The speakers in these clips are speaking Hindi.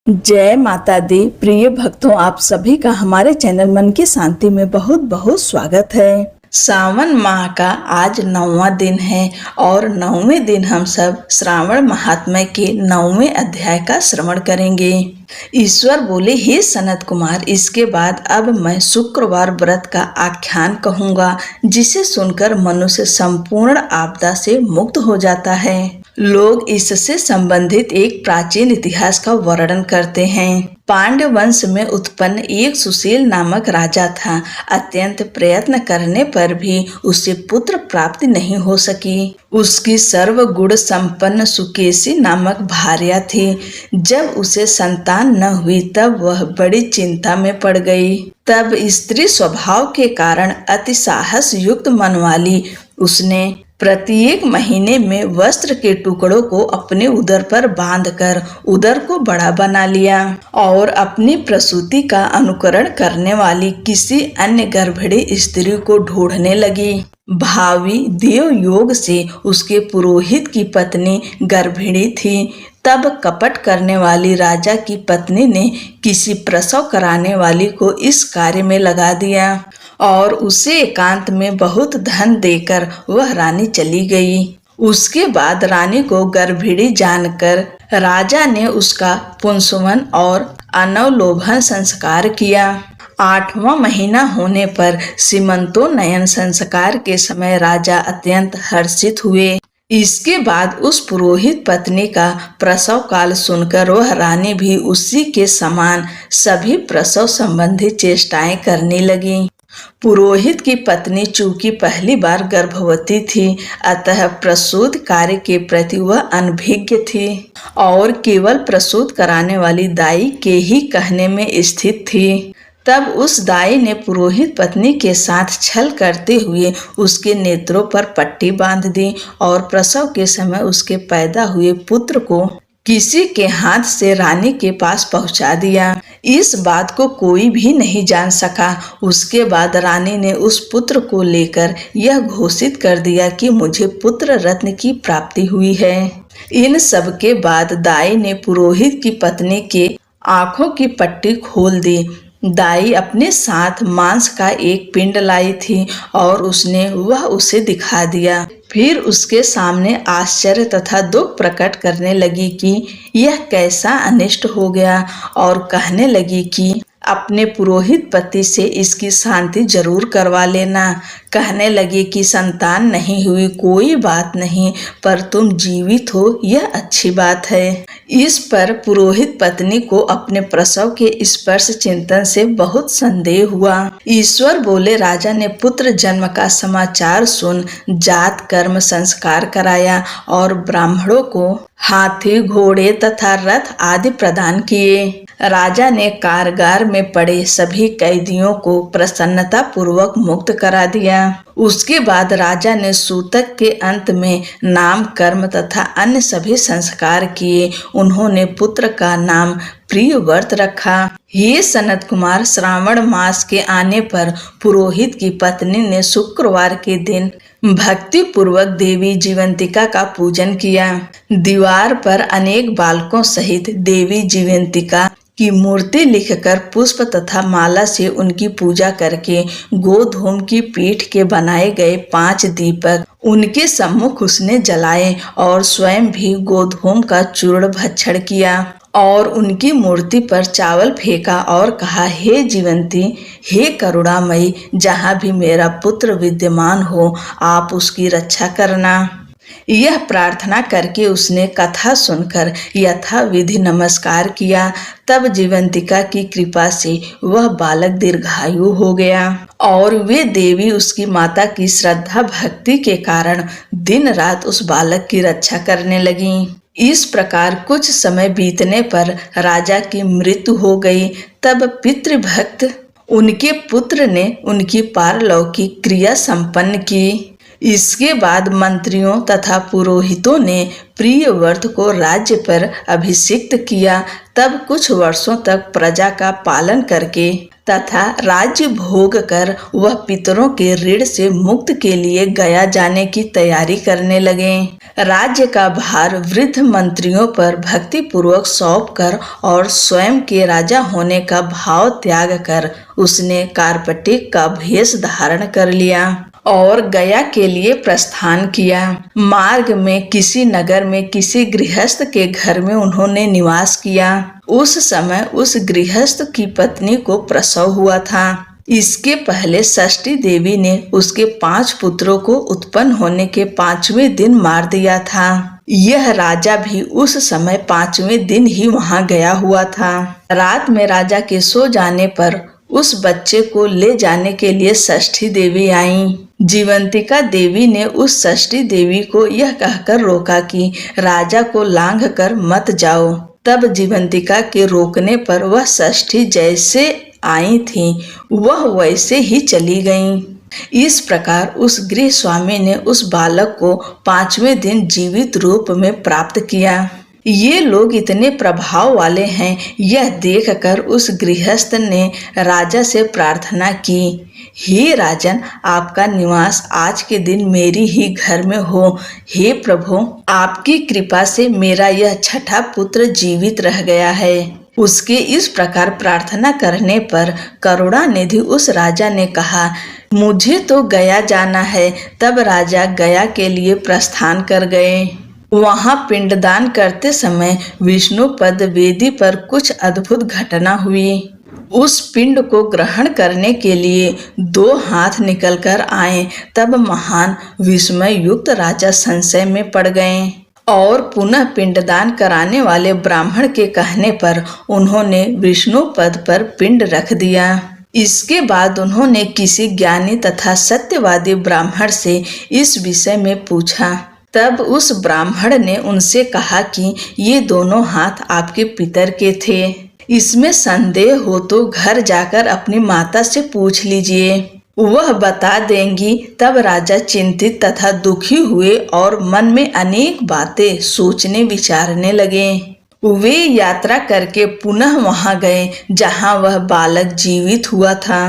जय माता दी। प्रिय भक्तों, आप सभी का हमारे चैनल मन की शांति में बहुत बहुत स्वागत है। सावन माह का आज 9वां दिन है और 9वें दिन हम सब श्रावण महात्म्य के 9वें अध्याय का श्रवण करेंगे। ईश्वर बोले, हे सनत कुमार, इसके बाद अब मैं शुक्रवार व्रत का आख्यान कहूँगा, जिसे सुनकर मनुष्य संपूर्ण आपदा से मुक्त हो जाता है। लोग इससे संबंधित एक प्राचीन इतिहास का वर्णन करते हैं। पांड्य वंश में उत्पन्न एक सुशील नामक राजा था। अत्यंत प्रयत्न करने पर भी उसे पुत्र प्राप्ति नहीं हो सकी। उसकी सर्वगुण संपन्न सुकेशी नामक भार्या थी। जब उसे संतान न हुई तब वह बड़ी चिंता में पड़ गई। तब स्त्री स्वभाव के कारण अति साहस युक्त मन वाली उसने प्रत्येक महीने में वस्त्र के टुकड़ों को अपने उदर पर बांधकर उदर को बड़ा बना लिया और अपनी प्रसूति का अनुकरण करने वाली किसी अन्य गर्भिणी स्त्री को ढूंढने लगी। भावी देव योग से उसके पुरोहित की पत्नी गर्भिणी थी। तब कपट करने वाली राजा की पत्नी ने किसी प्रसव कराने वाली को इस कार्य में लगा दिया और उसे एकांत में बहुत धन देकर वह रानी चली गई। उसके बाद रानी को गर्भिणी जानकर राजा ने उसका पुंसवन और अनवलोभन संस्कार किया। 8वां महीना होने पर सीमंतोन्नयन संस्कार के समय राजा अत्यंत हर्षित हुए। इसके बाद उस पुरोहित पत्नी का प्रसव काल सुनकर वह रानी भी उसी के समान सभी प्रसव संबंधी चेष्टाएं करने लगी। पुरोहित की पत्नी चूंकि पहली बार गर्भवती थी, अतः प्रसूत कार्य के प्रति वह अनभिज्ञ थी और केवल प्रसूत कराने वाली दाई के ही कहने में स्थित थी। तब उस दाई ने पुरोहित पत्नी के साथ छल करते हुए उसके नेत्रों पर पट्टी बांध दी और प्रसव के समय उसके पैदा हुए पुत्र को किसी के हाथ से रानी के पास पहुंचा दिया। इस बात को कोई भी नहीं जान सका। उसके बाद रानी ने उस पुत्र को लेकर यह घोषित कर दिया कि मुझे पुत्र रत्न की प्राप्ति हुई है। इन सब के बाद दाई ने पुरोहित की पत्नी के आंखों की पट्टी खोल दी। दाई अपने साथ मांस का एक पिंड लाई थी और उसने वह उसे दिखा दिया। फिर उसके सामने आश्चर्य तथा दुख प्रकट करने लगी कि यह कैसा अनिष्ट हो गया और कहने लगी कि अपने पुरोहित पति से इसकी शांति जरूर करवा लेना। कहने लगी कि संतान नहीं हुई कोई बात नहीं, पर तुम जीवित हो यह अच्छी बात है। इस पर पुरोहित पत्नी को अपने प्रसव के स्पर्श चिंतन से बहुत संदेह हुआ। ईश्वर बोले, राजा ने पुत्र जन्म का समाचार सुन जात कर्म संस्कार कराया और ब्राह्मणों को हाथी घोड़े तथा रथ आदि प्रदान किए। राजा ने कारागार में पड़े सभी कैदियों को प्रसन्नता पूर्वक मुक्त करा दिया। उसके बाद राजा ने सूतक के अंत में नाम कर्म तथा अन्य सभी संस्कार किए। उन्होंने पुत्र का नाम प्रियव्रत रखा। हे सनत कुमार, श्रावण मास के आने पर पुरोहित की पत्नी ने शुक्रवार के दिन भक्ति पूर्वक देवी जीवंतिका का पूजन किया। दीवार पर अनेक बालकों सहित देवी जीवंतिका की मूर्ति लिखकर पुष्प तथा माला से उनकी पूजा करके गोधूम की पीठ के बनाए गए 5 दीपक उनके सम्मुख उसने जलाए और स्वयं भी गोधूम का चूर्ण भक्षण किया और उनकी मूर्ति पर चावल फेंका और कहा, हे जीवंती, हे करुणामयी, जहाँ भी मेरा पुत्र विद्यमान हो आप उसकी रक्षा करना। यह प्रार्थना करके उसने कथा सुनकर यथा विधि नमस्कार किया। तब जीवंतिका की कृपा से वह बालक दीर्घायु हो गया और वे देवी उसकी माता की श्रद्धा भक्ति के कारण दिन रात उस बालक की रक्षा करने लगीं। इस प्रकार कुछ समय बीतने पर राजा की मृत्यु हो गई। तब पितृभक्त उनके पुत्र ने उनकी पारलौकिक क्रिया संपन्न की। इसके बाद मंत्रियों तथा पुरोहितों ने प्रियव्रत को राज्य पर अभिषिक्त किया। तब कुछ वर्षों तक प्रजा का पालन करके तथा राज्य भोग कर वह पितरों के ऋण से मुक्त के लिए गया जाने की तैयारी करने लगे। राज्य का भार वृद्ध मंत्रियों पर भक्ति पूर्वक सौंप कर और स्वयं के राजा होने का भाव त्याग कर उसने कार्पटिक का भेष धारण कर लिया और गया के लिए प्रस्थान किया। मार्ग में किसी नगर में किसी गृहस्थ के घर में उन्होंने निवास किया। उस समय उस गृहस्थ की पत्नी को प्रसव हुआ था। इसके पहले षष्ठी देवी ने उसके 5 पुत्रों को उत्पन्न होने के 5वें दिन मार दिया था। यह राजा भी उस समय 5वें दिन ही वहां गया हुआ था। रात में राजा के सो जाने पर उस बच्चे को ले जाने के लिए षष्ठी देवी आईं। जीवंतिका देवी ने उस षष्ठी देवी को यह कहकर रोका कि राजा को लांघ कर मत जाओ। तब जीवंतिका के रोकने पर वह षष्ठी जैसे आई थी वह वैसे ही चली गईं। इस प्रकार उस गृह स्वामी ने उस बालक को 5वें दिन जीवित रूप में प्राप्त किया। ये लोग इतने प्रभाव वाले हैं, यह देखकर उस गृहस्थ ने राजा से प्रार्थना की, हे राजन, आपका निवास आज के दिन मेरी ही घर में हो। हे प्रभु, आपकी कृपा से मेरा यह छठा पुत्र जीवित रह गया है। उसके इस प्रकार प्रार्थना करने पर करुणानिधि उस राजा ने कहा, मुझे तो गया जाना है। तब राजा गया के लिए प्रस्थान कर गए। वहां पिंडदान करते समय विष्णुपद वेदी पर कुछ अद्भुत घटना हुई। उस पिंड को ग्रहण करने के लिए 2 हाथ निकलकर आए। तब महान विस्मय युक्त राजा संशय में पड़ गए और पुनः पिंडदान कराने वाले ब्राह्मण के कहने पर उन्होंने विष्णु पद पर पिंड रख दिया। इसके बाद उन्होंने किसी ज्ञानी तथा सत्यवादी ब्राह्मण से इस विषय में पूछा। तब उस ब्राह्मण ने उनसे कहा कि ये दोनों हाथ आपके पितर के थे। इसमें संदेह हो तो घर जाकर अपनी माता से पूछ लीजिए, वह बता देंगी। तब राजा चिंतित तथा दुखी हुए और मन में अनेक बातें सोचने विचारने लगे। वे यात्रा करके पुनः वहां गए जहां वह बालक जीवित हुआ था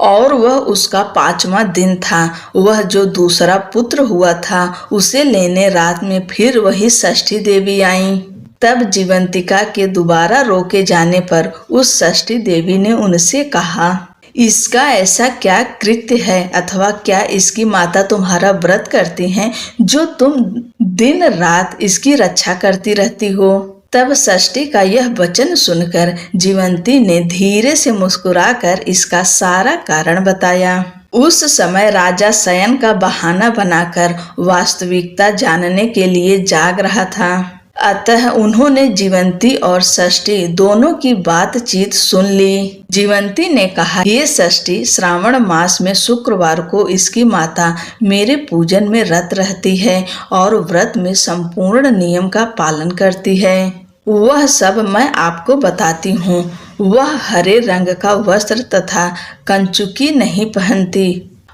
और वह उसका 5वां दिन था। वह जो दूसरा पुत्र हुआ था उसे लेने रात में फिर वही षष्ठी देवी आईं। तब जीवंतिका के दोबारा रोके जाने पर उस षष्ठी देवी ने उनसे कहा, इसका ऐसा क्या कृत्य है अथवा क्या इसकी माता तुम्हारा व्रत करती हैं जो तुम दिन रात इसकी रक्षा करती रहती हो। तब षष्ठी का यह वचन सुनकर जीवंती ने धीरे से मुस्कुराकर इसका सारा कारण बताया। उस समय राजा शयन का बहाना बनाकर वास्तविकता जानने के लिए जाग रहा था। अतः उन्होंने जीवंती और षष्ठी दोनों की बातचीत सुन ली। जीवंती ने कहा, ये षष्ठी, श्रावण मास में शुक्रवार को इसकी माता मेरे पूजन में रत रहती है और व्रत में संपूर्ण नियम का पालन करती है। वह सब मैं आपको बताती हूँ। वह हरे रंग का वस्त्र तथा कंचुकी नहीं पहनती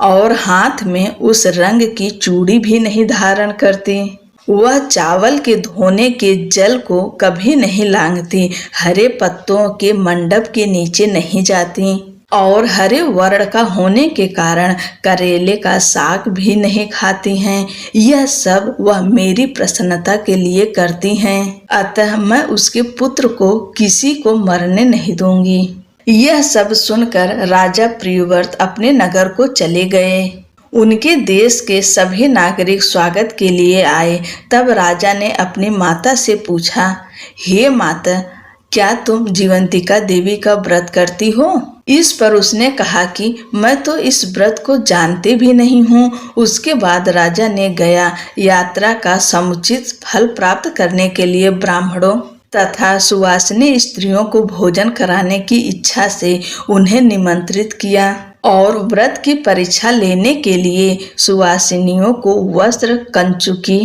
और हाथ में उस रंग की चूड़ी भी नहीं धारण करती। वह चावल के धोने के जल को कभी नहीं लांघती, हरे पत्तों के मंडप के नीचे नहीं जाती और हरे वर्ण का होने के कारण करेले का साग भी नहीं खाती हैं। यह सब वह मेरी प्रसन्नता के लिए करती हैं। अतः मैं उसके पुत्र को किसी को मरने नहीं दूंगी। यह सब सुनकर राजा प्रियव्रत अपने नगर को चले गए। उनके देश के सभी नागरिक स्वागत के लिए आए। तब राजा ने अपनी माता से पूछा, हे माता, क्या तुम जीवंतिका देवी का व्रत करती हो? इस पर उसने कहा कि मैं तो इस व्रत को जानते भी नहीं हूँ। उसके बाद राजा ने गया यात्रा का समुचित फल प्राप्त करने के लिए ब्राह्मणों तथा सुवासिनी स्त्रियों को भोजन कराने की इच्छा से उन्हें निमंत्रित किया और व्रत की परीक्षा लेने के लिए सुवासिनियों को वस्त्र, कंचुकी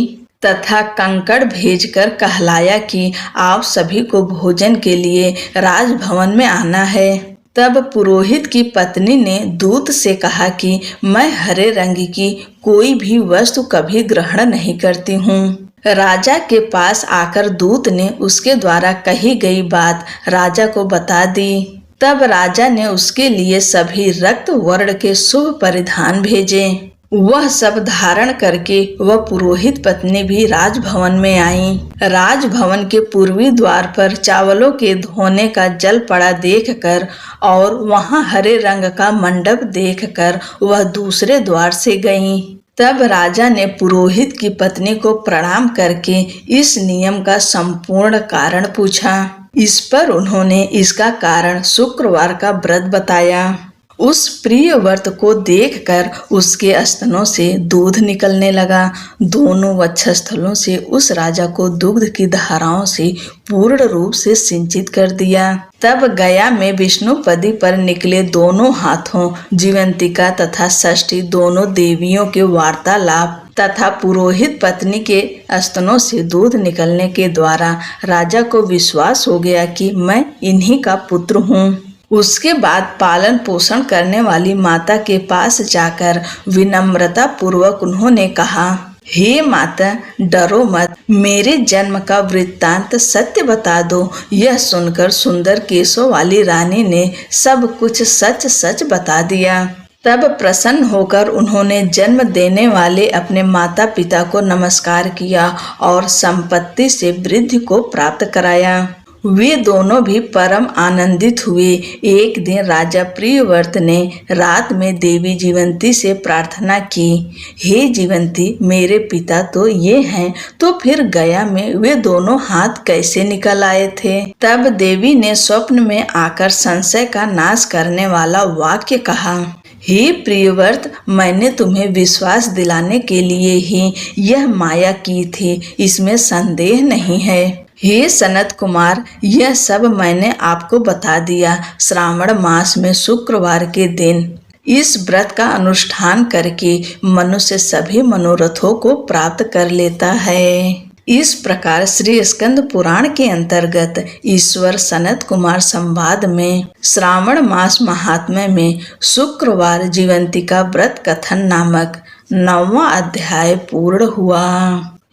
तथा कंकड़ भेजकर कहलाया कि आप सभी को भोजन के लिए राजभवन में आना है। तब पुरोहित की पत्नी ने दूत से कहा कि मैं हरे रंग की कोई भी वस्तु कभी ग्रहण नहीं करती हूँ। राजा के पास आकर दूत ने उसके द्वारा कही गई बात राजा को बता दी। तब राजा ने उसके लिए सभी रक्त वर्ण के शुभ परिधान भेजे। वह सब धारण करके वह पुरोहित पत्नी भी राजभवन में आई। राजभवन के पूर्वी द्वार पर चावलों के धोने का जल पड़ा देखकर और वहां हरे रंग का मंडप देखकर वह दूसरे द्वार से गईं। तब राजा ने पुरोहित की पत्नी को प्रणाम करके इस नियम का संपूर्ण कारण पूछा। इस पर उन्होंने इसका कारण शुक्रवार का व्रत बताया। उस प्रिय व्रत को देखकर उसके स्तनों से दूध निकलने लगा। दोनों वक्षस्थलों से उस राजा को दुग्ध की धाराओं से पूर्ण रूप से सिंचित कर दिया। तब गया में विष्णुपदी पर निकले दोनों हाथों जीवंतिका तथा षष्ठी दोनों देवियों के वार्तालाप तथा पुरोहित पत्नी के स्तनों से दूध निकलने के द्वारा राजा को विश्वास हो गया कि मैं इन्हीं का पुत्र हूँ। उसके बाद पालन पोषण करने वाली माता के पास जाकर विनम्रता पूर्वक उन्होंने कहा, हे माता, डरो मत, मेरे जन्म का वृत्तांत सत्य बता दो। यह सुनकर सुंदर केशों वाली रानी ने सब कुछ सच सच बता दिया। तब प्रसन्न होकर उन्होंने जन्म देने वाले अपने माता पिता को नमस्कार किया और संपत्ति से वृद्धि को प्राप्त कराया। वे दोनों भी परम आनंदित हुए। एक दिन राजा प्रियव्रत ने रात में देवी जीवंती से प्रार्थना की, हे जीवंती, मेरे पिता तो ये हैं, तो फिर गया में वे दोनों हाथ कैसे निकल आए थे? तब देवी ने स्वप्न में आकर संशय का नाश करने वाला वाक्य कहा, हे प्रियव्रत, मैंने तुम्हें विश्वास दिलाने के लिए ही यह माया की थी, इसमें संदेह नहीं है। हे सनत कुमार, यह सब मैंने आपको बता दिया। श्रावण मास में शुक्रवार के दिन इस व्रत का अनुष्ठान करके मनुष्य सभी मनोरथों को प्राप्त कर लेता है। इस प्रकार श्री स्कंद पुराण के अंतर्गत ईश्वर सनत कुमार संवाद में श्रावण मास महात्म्य में शुक्रवार जीवंतिका व्रत कथन नामक 9वां अध्याय पूर्ण हुआ।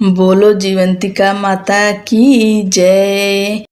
बोलो जीवंतिका माता की जय।